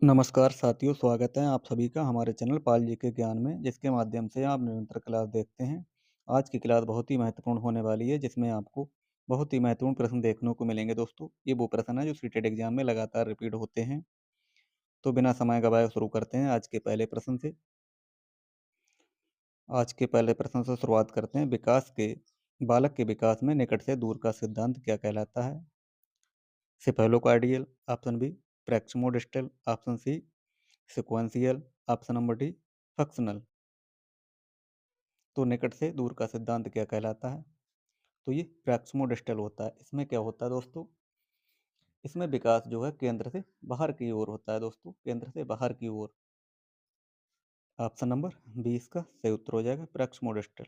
नमस्कार साथियों, स्वागत है आप सभी का हमारे चैनल पाल जी के ज्ञान में, जिसके माध्यम से आप निरंतर क्लास देखते हैं। आज की क्लास बहुत ही महत्वपूर्ण होने वाली है, जिसमें आपको बहुत ही महत्वपूर्ण प्रश्न देखने को मिलेंगे दोस्तों। ये वो प्रश्न है जो सीटेट एग्जाम में लगातार रिपीट होते हैं। तो बिना समय गवाए शुरू करते हैं आज के पहले प्रश्न से। आज के पहले प्रश्न से शुरुआत करते हैं। बालक के विकास में निकट से दूर का सिद्धांत क्या कहलाता है? Cephalocaudal, option B proximodistal, option C sequential, option number D functional. तो निकट से दूर का सिद्धांत क्या कहलाता है? तो ये प्रैक्सिमोडिस्टल होता है। इसमें क्या होता है दोस्तों? इसमें विकास जो है केंद्र से बाहर की ओर होता है दोस्तों, केंद्र से बाहर की ओर। ऑप्शन नंबर बी इसका सही उत्तर हो जाएगा, प्रैक्सिमोडिस्टल।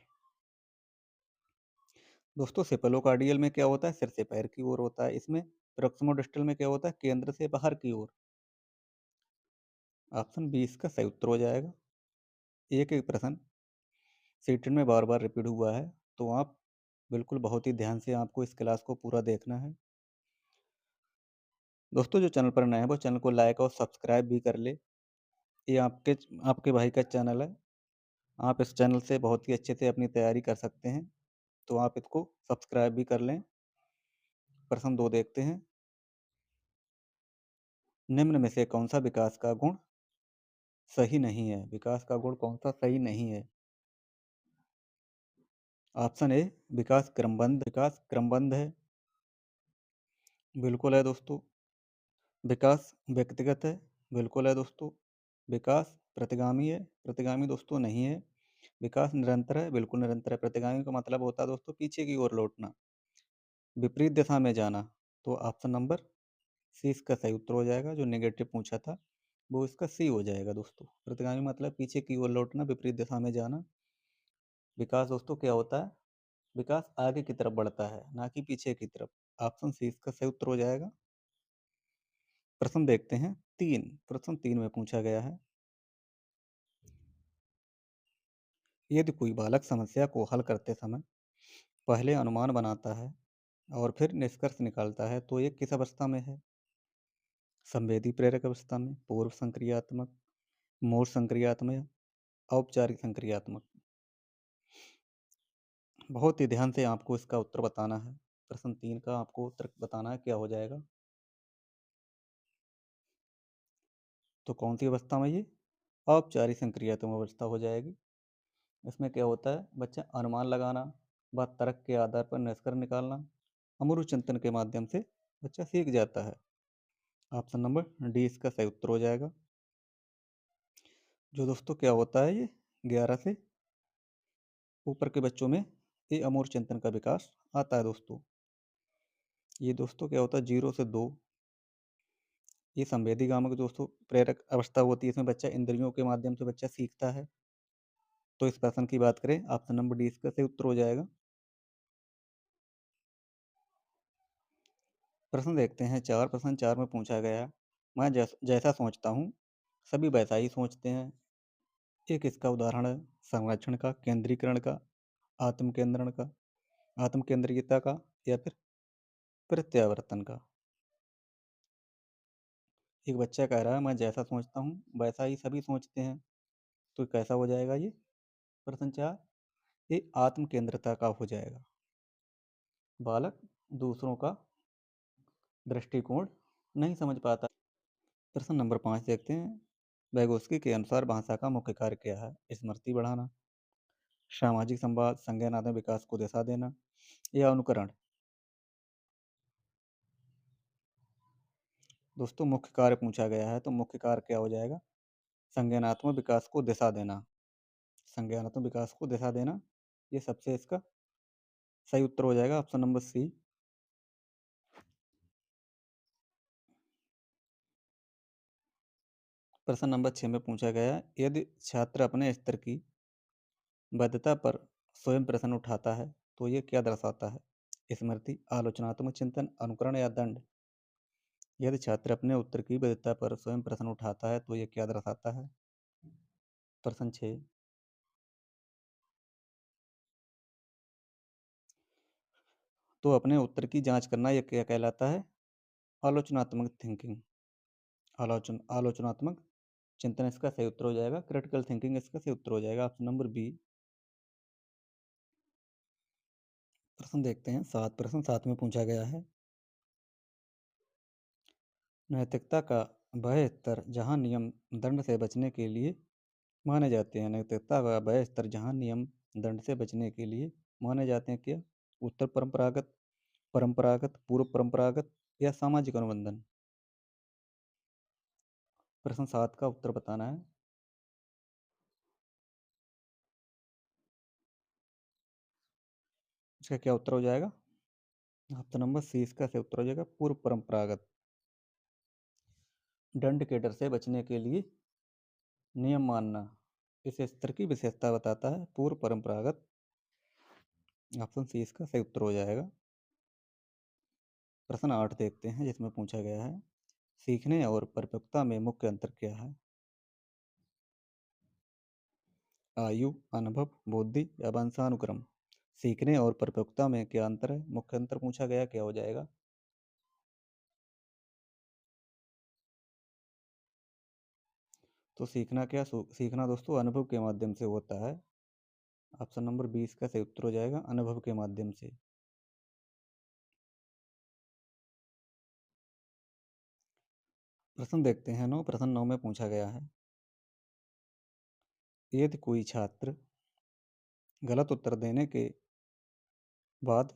दोस्तों सेफेलोकार्डियल में क्या होता है? सिर से पैर की ओर होता है। इसमें प्रैक्सिमोडिस्टल में क्या होता है? केंद्र से बाहर की ओर। ऑप्शन बी इसका सही उत्तर हो जाएगा। एक एक प्रश्न सीटेट में बार बार रिपीट हुआ है, तो आप बिल्कुल बहुत ही ध्यान से आपको इस क्लास को पूरा देखना है। दोस्तों जो चैनल पर नए हैं वो चैनल को लाइक और सब्सक्राइब भी कर ले। ये आपके भाई का चैनल है। आप इस चैनल से बहुत ही अच्छे से अपनी तैयारी कर सकते हैं, तो आप इसको सब्सक्राइब भी कर लें। प्रश्न 2 देखते हैं। निम्न में से कौन सा विकास का गुण सही नहीं है? विकास का गुण कौन सा सही नहीं है? ऑप्शन ए विकास क्रमबद्ध है। बिल्कुल है दोस्तों। विकास व्यक्तिगत है। बिल्कुल है दोस्तों। विकास प्रतिगामी है। प्रतिगामी दोस्तों नहीं है। विकास निरंतर है। बिल्कुल निरंतर है। प्रतिगामी का मतलब होता है दोस्तों पीछे की ओर लौटना, विपरीत दिशा में जाना। तो ऑप्शन नंबर सी इसका सही उत्तर हो जाएगा। जो नेगेटिव पूछा था वो इसका सी हो जाएगा दोस्तों। प्रतिगामी मतलब पीछे की ओर लौटना, विपरीत दिशा में जाना। विकास दोस्तों क्या होता है? विकास आगे की तरफ बढ़ता है, ना कि पीछे की तरफ। ऑप्शन सी इसका सही उत्तर हो जाएगा। प्रश्न देखते हैं 3। प्रश्न 3 में पूछा गया है, यदि कोई बालक समस्या को हल करते समय पहले अनुमान बनाता है और फिर निष्कर्ष निकालता है, तो ये किस अवस्था में है? संवेदी प्रेरक अवस्था में, पूर्व संक्रियात्मक, मूल संक्रियात्मक, औपचारिक संक्रियात्मक। बहुत ही ध्यान से आपको इसका उत्तर बताना है। प्रश्न 3 का आपको उत्तर बताना है क्या हो जाएगा। तो कौन सी अवस्था में ये? औपचारिक संक्रियात्मक अवस्था हो जाएगी। इसमें क्या होता है? बच्चा अनुमान लगाना, व तर्क के आधार पर निष्कर्ष निकालना, अमूर्त चिंतन के माध्यम से बच्चा सीख जाता है। ऑप्शन नंबर डी इसका सही उत्तर हो जाएगा। जो दोस्तों क्या होता है, ये 11 से ऊपर के बच्चों में ये अमूर्त चिंतन का विकास आता है दोस्तों। ये दोस्तों क्या होता है 0 से 2, ये संवेदी गामक दोस्तों प्रेरक अवस्था होती है। इसमें बच्चा इंद्रियों के माध्यम से बच्चा सीखता है। तो इस प्रश्न की बात करें, ऑप्शन नंबर डी इसका सही उत्तर हो जाएगा। प्रश्न देखते हैं 4। प्रश्न 4 में पूछा गया, मैं जैसा सोचता हूँ सभी वैसा ही सोचते हैं। एक इसका उदाहरण है संरक्षण का, केंद्रीकरण का, आत्मकेंद्रण का, आत्मकेंद्रियता का, या फिर प्रत्यावर्तन का। एक बच्चा कह रहा है मैं जैसा सोचता हूँ वैसा ही सभी सोचते हैं, तो कैसा हो जाएगा ये? प्रश्न 4 ये आत्मकेंद्रता का हो जाएगा। बालक दूसरों का दृष्टिकोण नहीं समझ पाता। प्रश्न नंबर 5 देखते हैं। वैगोस्की के अनुसार भाषा का मुख्य कार्य क्या है? स्मृति बढ़ाना, सामाजिक संवाद, संज्ञानात्मक विकास को दिशा देना, या अनुकरण। दोस्तों मुख्य कार्य पूछा गया है, तो मुख्य कार्य क्या हो जाएगा? संज्ञानात्मक विकास को दिशा देना। संज्ञानात्मक विकास को दिशा देना, ये सबसे इसका सही उत्तर हो जाएगा। Option number C. प्रश्न नंबर 6 में पूछा गया है, यदि छात्र अपने स्तर की वैधता पर स्वयं प्रश्न उठाता है, तो ये क्या दर्शाता है? स्मृति, आलोचनात्मक चिंतन, अनुकरण, या दंड। यदि छात्र अपने उत्तर की वैधता पर स्वयं प्रश्न उठाता है, तो ये क्या दर्शाता है? प्रश्न 6। तो अपने उत्तर की जांच करना, यह क्या कहलाता है? आलोचनात्मक थिंकिंग। आलोचनात्मक चिंतन इसका सही उत्तर हो जाएगा। क्रिटिकल थिंकिंग इसका सही उत्तर हो जाएगा, ऑप्शन नंबर बी। प्रश्न देखते हैं, 7 में पूछा गया है, नैतिकता का वह स्तर जहाँ नियम दंड से बचने के लिए माने जाते हैं। नैतिकता का वह स्तर जहाँ नियम दंड से बचने के लिए माने जाते हैं, क्या? उत्तर परंपरागत, परंपरागत, पूर्व परंपरागत या सामाजिक अनुबंधन। प्रश्न 7 का उत्तर बताना है। इसका क्या उत्तर हो जाएगा? ऑप्शन नंबर सी इसका सही उत्तर हो जाएगा, पूर्व परंपरागत। दंड के डर से बचने के लिए नियम मानना इस स्तर की विशेषता बताता है, पूर्व परंपरागत। ऑप्शन सी इसका सही उत्तर हो जाएगा। प्रश्न 8 देखते हैं, जिसमें पूछा गया है, सीखने और परिपक्वता में मुख्य अंतर क्या है? आयु, अनुभव, बुद्धि या वंशानुक्रम। सीखने और परिपक्वता में क्या अंतर है? मुख्य अंतर पूछा गया, क्या हो जाएगा? तो सीखना क्या, सीखना दोस्तों अनुभव के माध्यम से होता है। ऑप्शन नंबर 20 का सही उत्तर हो जाएगा, अनुभव के माध्यम से। प्रश्न देखते हैं 9, प्रश्न 9 में पूछा गया है, यदि कोई छात्र गलत उत्तर देने के बाद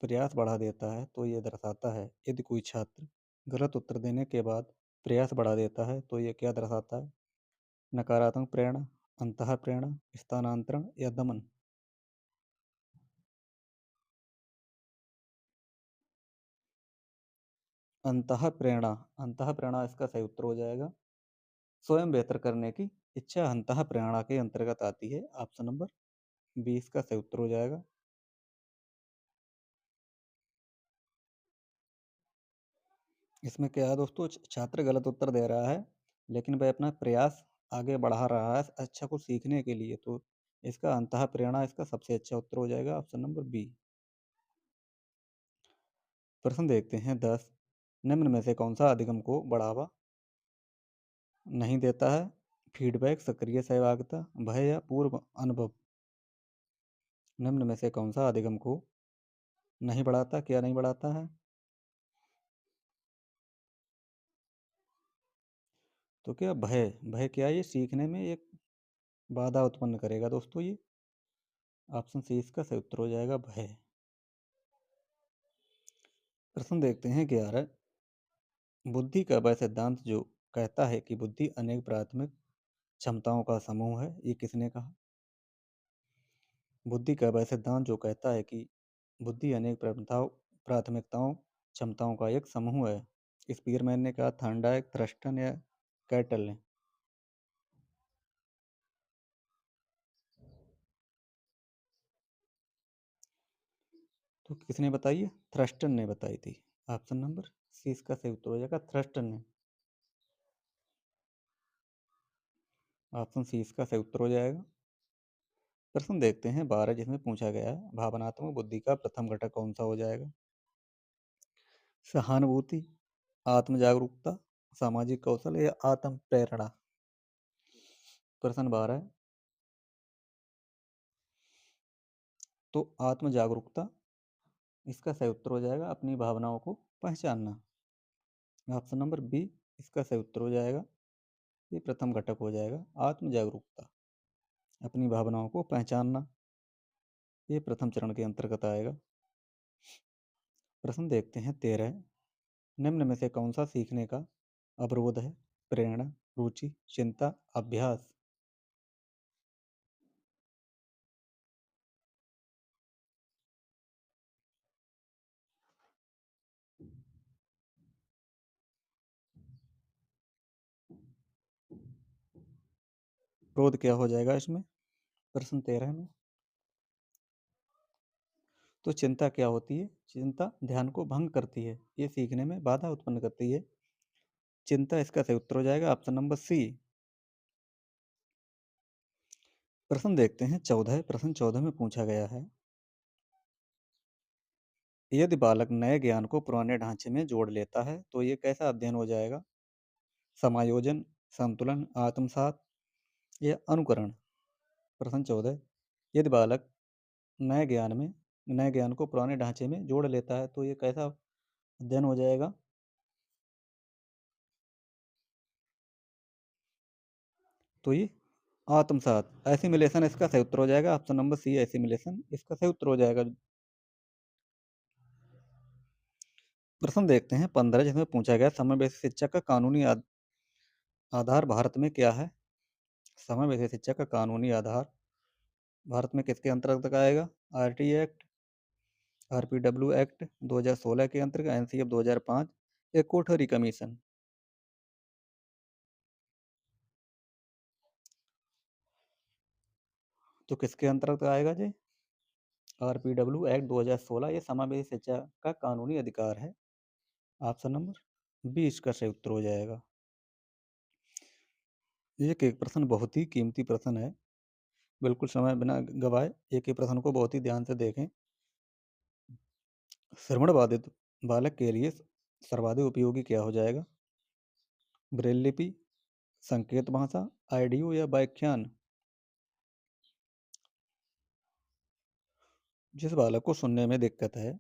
प्रयास बढ़ा देता है तो ये दर्शाता है, यदि कोई छात्र गलत उत्तर देने के बाद प्रयास बढ़ा देता है तो ये क्या दर्शाता है? नकारात्मक प्रेरणा, अंतः प्रेरणा, स्थानांतरण या दमन। अंतः प्रेरणा, अंतः प्रेरणा इसका सही उत्तर हो जाएगा। स्वयं बेहतर करने की इच्छा अंतः प्रेरणा के अंतर्गत आती है, ऑप्शन नंबर 20 का सही उत्तर हो जाएगा। इसमें क्या है दोस्तों, छात्र गलत उत्तर दे रहा है लेकिन वह अपना प्रयास आगे बढ़ा रहा है अच्छा को सीखने के लिए, तो इसका अंतः प्रेरणा इसका सबसे अच्छा उत्तर हो जाएगा, ऑप्शन नंबर बी। प्रश्न देखते हैं 10, निम्न में से कौन सा अधिगम को बढ़ावा नहीं देता है? फीडबैक, सक्रिय सहभागिता, भय या पूर्व अनुभव। निम्न में से कौन सा अधिगम को नहीं बढ़ाता, क्या नहीं बढ़ाता है? तो क्या भय, भय क्या है? ये सीखने में एक बाधा उत्पन्न करेगा दोस्तों ये, ऑप्शन सी इसका सही उत्तर हो जाएगा, भय। प्रश्न देखते हैं 11, बुद्धि का वह सिद्धांत जो कहता है कि बुद्धि अनेक प्राथमिक क्षमताओं का समूह है, ये किसने कहा? बुद्धि का वह सिद्धांत जो कहता है कि बुद्धि अनेक प्राथमिकताओं क्षमताओं का एक समूह है, स्पीयरमैन ने कहा, थॉर्नडाइक, थ्रस्टन या कैटल ने? तो किसने बताई है? थ्रस्टन ने बताई थी, ऑप्शन नंबर सी इसका सही उत्तर हो जाएगा, थ्रस्टन ने। ऑप्शन सी इसका सही उत्तर हो जाएगा। प्रश्न देखते हैं 12, जिसमें पूछा गया है, भावनात्मक बुद्धि का प्रथम घटक कौन सा हो जाएगा? सहानुभूति, आत्म जागरूकता, सामाजिक कौशल या आत्म प्रेरणा। प्रश्न 12 है, तो आत्म जागरूकता इसका सही उत्तर हो जाएगा, अपनी भावनाओं को पहचानना। ऑप्शन नंबर बी इसका सही उत्तर हो जाएगा, ये प्रथम घटक हो जाएगा, आत्म जागरूकता, अपनी भावनाओं को पहचानना, ये प्रथम चरण के अंतर्गत आएगा। प्रश्न देखते हैं 13, निम्न में से कौन सा सीखने का अवरोध है? प्रेरणा, रुचि, चिंता, अभ्यास। अवरोध क्या हो जाएगा इसमें, प्रश्न 13 में? तो चिंता क्या होती है? चिंता ध्यान को भंग करती है, ये सीखने में बाधा उत्पन्न करती है, चिंता इसका सही उत्तर हो जाएगा, ऑप्शन नंबर सी। प्रश्न देखते हैं 14, प्रश्न 14 में पूछा गया है, यदि बालक नए ज्ञान को पुराने ढांचे में जोड़ लेता है तो ये कैसा अध्ययन हो जाएगा? समायोजन, संतुलन, आत्मसात या अनुकरण। प्रश्न 14, यदि बालक नए ज्ञान में नए ज्ञान को पुराने ढांचे में जोड़ लेता है तो ये कैसा अध्ययन हो जाएगा? तो ये आत्मसात, एसिमिलेशन इसका सही उत्तर हो जाएगा। ऑप्शन नंबर सी, एसिमिलेशन इसका सही उत्तर हो जाएगा। प्रश्न देखते हैं 15, जिसमें पूछा गया समावेशी शिक्षा का कानूनी आधार भारत में क्या है? समावेशी शिक्षा का कानूनी आधार भारत में किसके अंतर्गत आएगा? आरटी एक्ट, आरपीडब्ल्यू एक्ट 2016 के अंतर्गत, एनसीएफ 2005 या कोठरी कमीशन? तो किसके अंतर्गत आएगा जी? आरपीडब्ल्यू एक्ट 2016 ये समावेशी शिक्षा का कानूनी अधिकार है। ऑप्शन नंबर बी इसका सही उत्तर हो जाएगा। एक प्रश्न बहुत ही कीमती प्रश्न है, बिल्कुल समय बिना गवाए एक ही प्रश्न को बहुत ही ध्यान से देखें। श्रवण बाधित बालक के लिए सर्वाधिक उपयोगी क्या हो जाएगा? ब्रेल लिपि, संकेत भाषा, आइडियो या व्याख्यान? जिस बालक को सुनने में दिक्कत है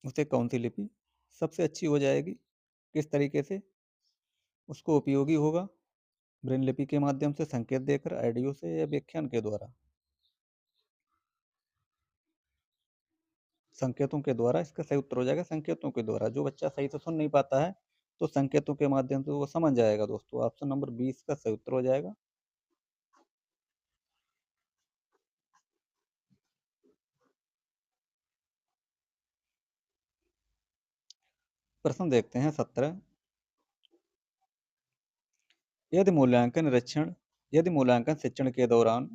उसे कौन सी लिपि सबसे अच्छी हो जाएगी? किस तरीके से उसको उपयोगी होगा? ब्रेल लिपि के माध्यम से, संकेत देकर, आइडियो से या व्याख्यान के द्वारा? संकेतों के द्वारा इसका सही उत्तर हो जाएगा। संकेतों के द्वारा, जो बच्चा सही से सुन नहीं पाता है तो संकेतों के माध्यम से वो समझ जाएगा दोस्तों। ऑप्शन नंबर 20 का सही उत्तर हो जाएगा। प्रश्न देखते हैं 17, यदि मूल्यांकन शिक्षण के दौरान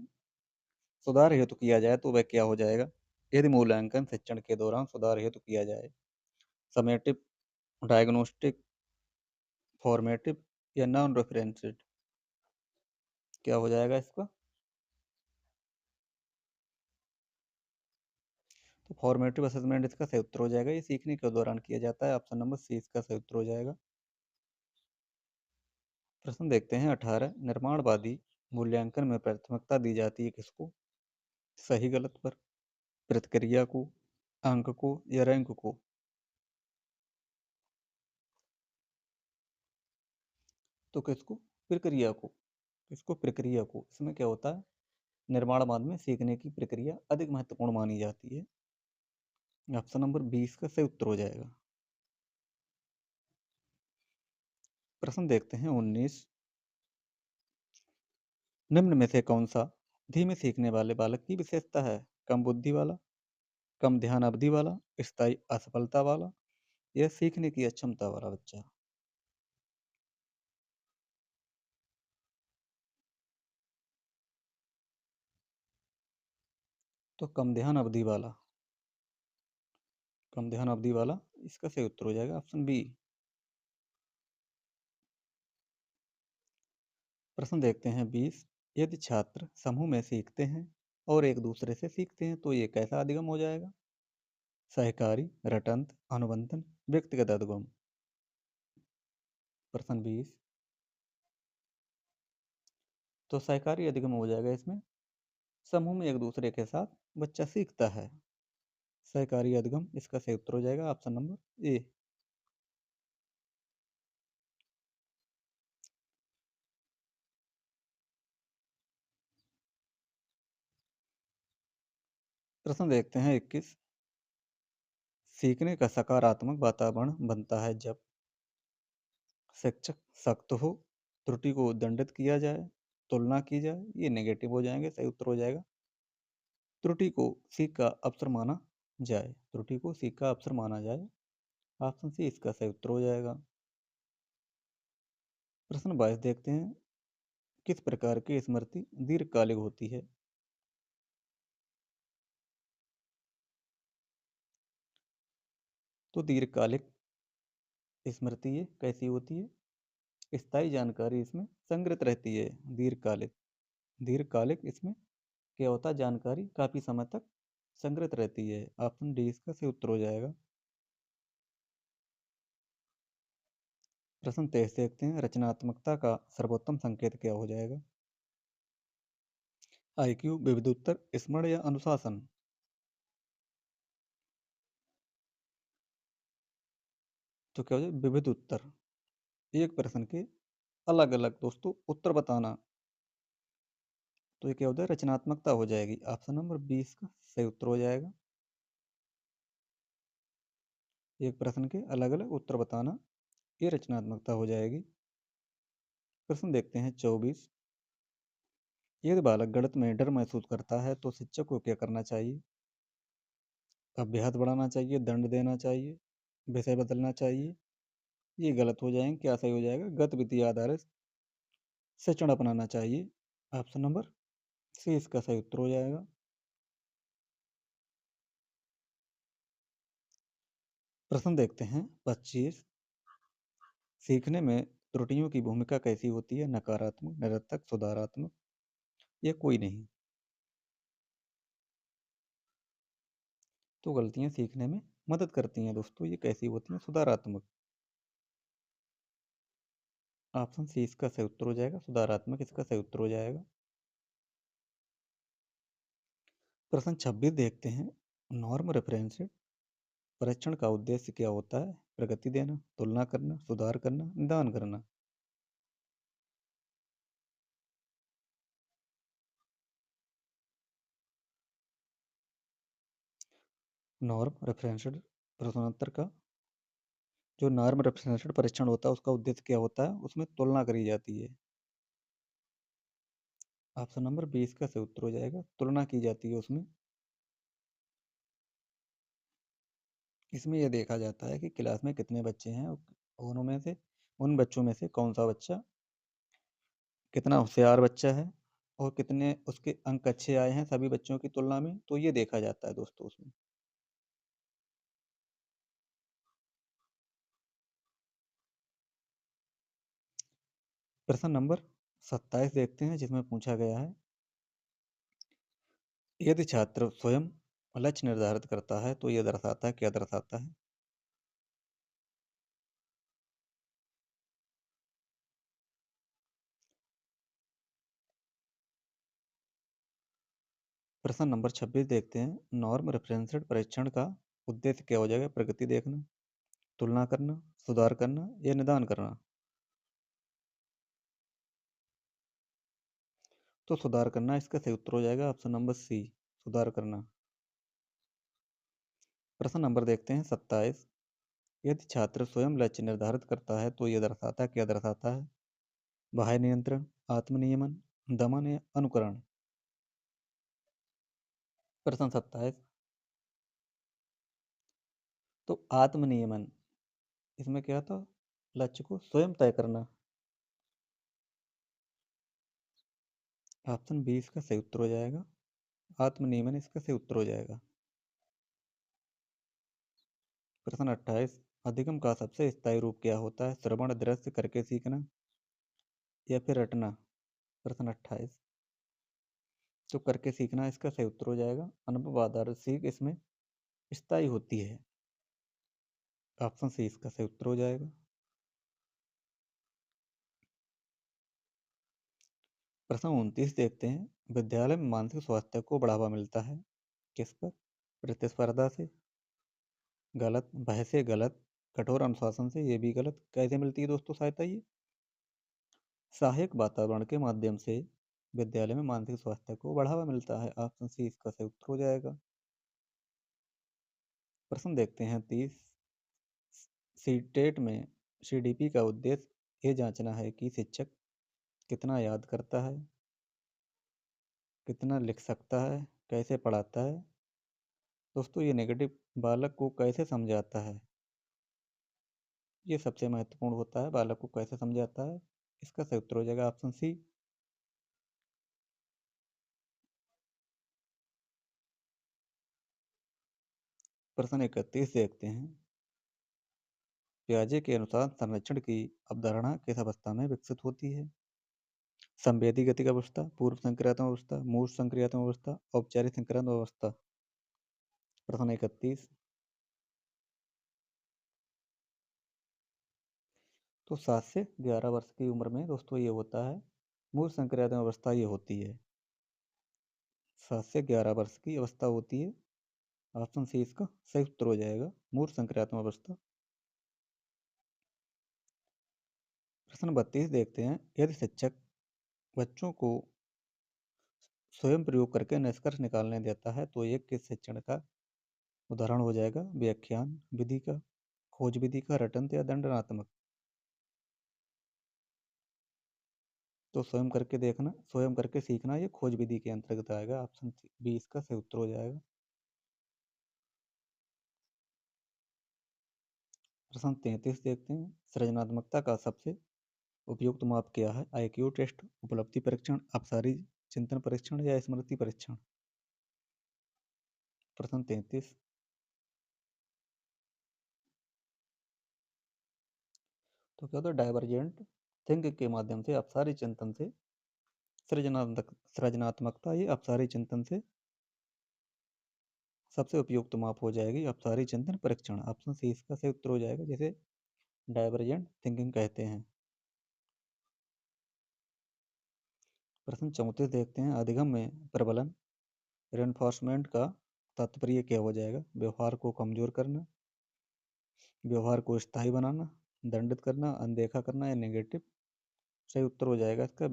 सुधार हेतु किया जाए तो वह क्या हो जाएगा? यदि मूल्यांकन शिक्षण के दौरान सुधार हेतु किया जाए, समेटिव, डायग्नोस्टिक, फॉर्मेटिव या नॉन रेफरेंसेड? क्या हो जाएगा इसका? तो फॉर्मेटिव असेसमेंट इसका सही उत्तर हो जाएगा। ये सीखने के दौरान किया जाता है। ऑप्शन नंबर सी इसका सही उत्तर हो जाएगा। प्रश्न देखते हैं 18, निर्माणवादी मूल्यांकन में प्राथमिकता दी जाती है किसको? सही गलत पर, प्रतिक्रिया को, अंक को या रैंक को? तो किसको? प्रक्रिया को। किसको? प्रक्रिया को। इसमें क्या होता है, निर्माणवाद में सीखने की प्रक्रिया अधिक महत्वपूर्ण मानी जाती है। ऑप्शन नंबर 20 का सही उत्तर हो जाएगा। प्रश्न देखते हैं 19, निम्न में से कौन सा धीमे सीखने वाले बालक की विशेषता है? कम बुद्धि वाला, कम ध्यान अवधि वाला, स्थायी असफलता वाला या सीखने की अक्षमता वाला बच्चा? तो कम ध्यान अवधि वाला, कम ध्यान अवधि वाला इसका सही उत्तर हो जाएगा। Option B. प्रश्न देखते हैं 20, यदि छात्र समूह में सीखते हैं और एक दूसरे से सीखते हैं तो ये कैसा अधिगम हो जाएगा? सहकारी, रटंत, अनुबंधन, व्यक्तिगत अधिगम? प्रश्न 20, तो सहकारी अधिगम हो जाएगा। इसमें समूह में एक दूसरे के साथ बच्चा सीखता है। सहकारी अधिगम इसका सही उत्तर हो जाएगा। Option number A. प्रश्न देखते हैं 21, सीखने का सकारात्मक वातावरण बनता है जब शिक्षक सख्त हो, त्रुटि को दंडित किया जाए, तुलना की जाए, ये नेगेटिव हो जाएंगे। सही उत्तर हो जाएगा त्रुटि को सीख का अवसर माना जाए। त्रुटि को सीख का अवसर माना जाए। ऑप्शन सी इसका सही उत्तर हो जाएगा। प्रश्न 22 देखते हैं, किस प्रकार की स्मृति दीर्घकालिक होती है? तो दीर्घकालिक स्मृति ये कैसी होती है? स्थायी जानकारी इसमें संग्रहित रहती है। दीर्घकालिक, दीर्घकालिक इसमें क्या होता है, जानकारी काफी समय तक संग्रहित रहती है। ऑप्शन डी इसका सही उत्तर हो जाएगा। प्रश्न 23 देखते हैं, रचनात्मकता का सर्वोत्तम संकेत क्या हो जाएगा? आईक्यू, विविध उत्तर, स्मरण या अनुशासन? तो क्या हो जाए? विविध उत्तर। एक प्रश्न के अलग अलग दोस्तों उत्तर बताना। तो ये क्या हो जाए? रचनात्मकता हो जाएगी। ऑप्शन नंबर 20 का सही उत्तर हो जाएगा। एक प्रश्न के अलग अलग उत्तर बताना, ये रचनात्मकता हो जाएगी। प्रश्न देखते हैं 24। यदि बालक गणित में डर महसूस करता है तो शिक्षक को क्या करना चाहिए? अभ्यास बढ़ाना चाहिए, दंड देना चाहिए, विषय बदलना चाहिए? ये गलत हो जाएंगे। क्या सही हो जाएगा? गतिविधि आधारित शिक्षण अपनाना चाहिए। ऑप्शन नंबर सी इसका सही उत्तर हो जाएगा। प्रश्न देखते हैं 25। सीखने में त्रुटियों की भूमिका कैसी होती है? नकारात्मक, निरर्थक, सुधारात्मक या कोई नहीं? तो गलतियां सीखने में मदद करती हैं दोस्तों। ये कैसी होती हैं? सुधारात्मक। ऑप्शन सी इसका सही उत्तर हो जाएगा। सुधारात्मक इसका सही उत्तर हो जाएगा। प्रश्न 26 देखते हैं, नॉर्म रेफरेंस परीक्षण का उद्देश्य क्या होता है? प्रगति देना, तुलना करना, सुधार करना, निदान करना? नॉर्म रेफरेंस्ड प्रश्नोत्तर का जो नॉर्म रेफरेंस्ड परीक्षण होता है उसका उद्देश्य क्या होता है? उसमें तुलना करी जाती है। ऑप्शन नंबर 20 का सही उत्तर हो जाएगा। तुलना की जाती है उसमें। इसमें यह देखा जाता है कि क्लास में कितने बच्चे हैं और उनमें से उन बच्चों में से कौन सा बच्चा कितना होशियार बच्चा है और कितने उसके अंक अच्छे आए हैं सभी बच्चों की तुलना में। तो ये देखा जाता है दोस्तों उसमें। प्रश्न नंबर 27 देखते हैं, जिसमें पूछा गया है, यदि छात्र स्वयं लक्ष्य निर्धारित करता है तो यह दर्शाता है, क्या दर्शाता है? प्रश्न नंबर 26 देखते हैं, नॉर्म रेफरेंस्ड परीक्षण का उद्देश्य क्या हो जाएगा? प्रगति देखना, तुलना करना, सुधार करना या निदान करना? तो सुधार करना इसका सही उत्तर हो जाएगा। ऑप्शन नंबर सी, सुधार करना। प्रश्न नंबर देखते हैं 27। यदि छात्र स्वयं लक्ष्य निर्धारित करता है तो यह दर्शाता है, क्या दर्शाता है? बाह्य नियंत्रण, आत्मनियमन, दमन या अनुकरण? प्रश्न 27। तो आत्मनियमन, इसमें क्या था? लक्ष्य को स्वयं तय करना। ऑप्शन 20 का सही उत्तर हो जाएगा। आत्मनियमन इसका सही उत्तर हो जाएगा। प्रश्न 28। अधिगम का सबसे स्थायी रूप क्या होता है? श्रवण, दृश्य, करके सीखना या फिर रटना? प्रश्न 28। तो करके सीखना इसका सही उत्तर हो जाएगा। अनुभव आधारित सीख इसमें स्थायी होती है। ऑप्शन सी इसका सही उत्तर हो जाएगा। प्रश्न 29 देखते हैं, विद्यालय में मानसिक स्वास्थ्य को बढ़ावा मिलता है किस पर? प्रतिस्पर्धा से? गलत। भय से? गलत। कठोर अनुशासन से? ये भी गलत। कैसे मिलती है दोस्तों सहायता ये? सहायक वातावरण के माध्यम से विद्यालय में मानसिक स्वास्थ्य को बढ़ावा मिलता है। ऑप्शन सी इसका सही उत्तर हो जाएगा। प्रश्न देखते हैं 30। सीटेट में सीडीपी का उद्देश्य ये जांचना है कि शिक्षक कितना याद करता है, कितना लिख सकता है, कैसे पढ़ाता है? दोस्तों ये नेगेटिव बालक को कैसे समझाता है, ये सबसे महत्वपूर्ण होता है। बालक को कैसे समझाता है, इसका सही उत्तर हो जाएगा ऑप्शन सी। प्रश्न 31 देखते हैं, पियाजे के अनुसार संरक्षण की अवधारणा किस अवस्था में विकसित होती है? संवेदी गतिक अवस्था, पूर्व संक्रियात्मक अवस्था, मूर्त संक्रियात्मक अवस्था, औपचारिक संक्रियात्मक अवस्था? प्रश्न 31। तो 7 से 11 वर्ष की उम्र में दोस्तों ये होता है, मूल संक्रियात्मक अवस्था ये होती है। 7 से 11 वर्ष की अवस्था होती है। ऑप्शन सी इसका सही उत्तर हो जाएगा, मूल संक्रियात्मक अवस्था। प्रश्न 32 देखते हैं, यदि शिक्षक बच्चों को स्वयं प्रयोग करके निष्कर्ष निकालने देता है तो एक किस शिक्षण का उदाहरण हो जाएगा? व्याख्यान विधि का, खोज विधि का, रटंत या दंडनात्मक? तो स्वयं करके देखना, स्वयं करके सीखना ये खोज विधि के अंतर्गत आएगा। ऑप्शन बी इसका सही उत्तर हो जाएगा। प्रश्न 33 देखते हैं, सृजनात्मकता का सबसे उपयुक्त माप क्या है? आईक्यू टेस्ट, उपलब्धि परीक्षण, अपसारी चिंतन परीक्षण या स्मृति परीक्षण? प्रश्न 33। तो क्या होता है? डाइवर्जेंट थिंकिंग के माध्यम से अपसारी चिंतन से सृजनात्मकता ये अपसारी चिंतन से सबसे उपयुक्त माप हो जाएगी अपसारी चिंतन परीक्षण। ऑप्शन सी इसका सही उत्तर हो जाएगा, जैसे डाइवर्जेंट थिंकिंग कहते हैं। प्रश्न 34 देखते हैं, अधिगम में प्रबलन रेनफोर्समेंट का तात्पर्य क्या हो जाएगा? व्यवहार को कमजोर करना, व्यवहार को स्थायी बनाना, दंडित करना, अनदेखा करना या नेगेटिव? सही उत्तर हो जाएगा इसका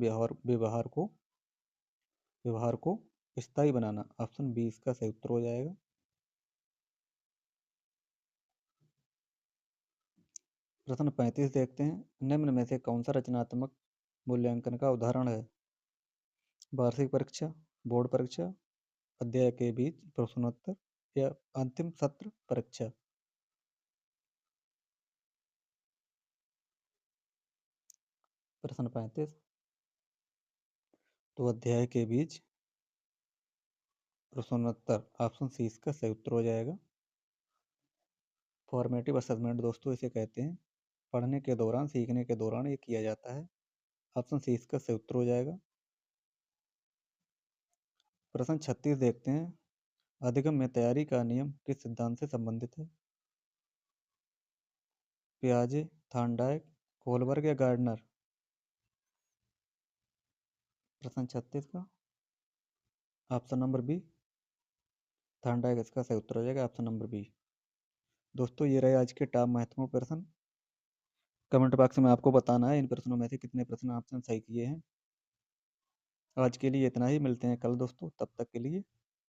व्यवहार को स्थायी बनाना। ऑप्शन बी इसका सही उत्तर हो जाएगा। प्रश्न 35 देखते हैं, निम्न में से कौन सा रचनात्मक मूल्यांकन का उदाहरण है? वार्षिक परीक्षा, बोर्ड परीक्षा, अध्याय के बीच प्रश्नोत्तर या अंतिम सत्र परीक्षा? प्रश्न 35। तो अध्याय के बीच प्रश्नोत्तर, ऑप्शन सी इसका सही उत्तर हो जाएगा। फॉर्मेटिव असेसमेंट दोस्तों इसे कहते हैं, पढ़ने के दौरान, सीखने के दौरान ये किया जाता है। ऑप्शन सी इसका सही उत्तर हो जाएगा। प्रश्न 36 देखते हैं, अधिगम में तैयारी का नियम किस सिद्धांत से संबंधित है? पियाजे, थॉर्नडाइक, कोलबर्ग या गार्डनर? प्रश्न 36 का ऑप्शन नंबर बी, थॉर्नडाइक इसका सही उत्तर हो जाएगा, ऑप्शन नंबर बी। दोस्तों ये रहे आज के टॉप महत्वपूर्ण प्रश्न। कमेंट बॉक्स में आपको बताना है इन प्रश्नों में से कितने प्रश्न आपने सही किए हैं। आज के लिए इतना ही, मिलते हैं कल दोस्तों, तब तक के लिए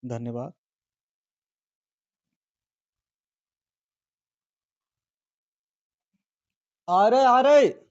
धन्यवाद। आ रहे।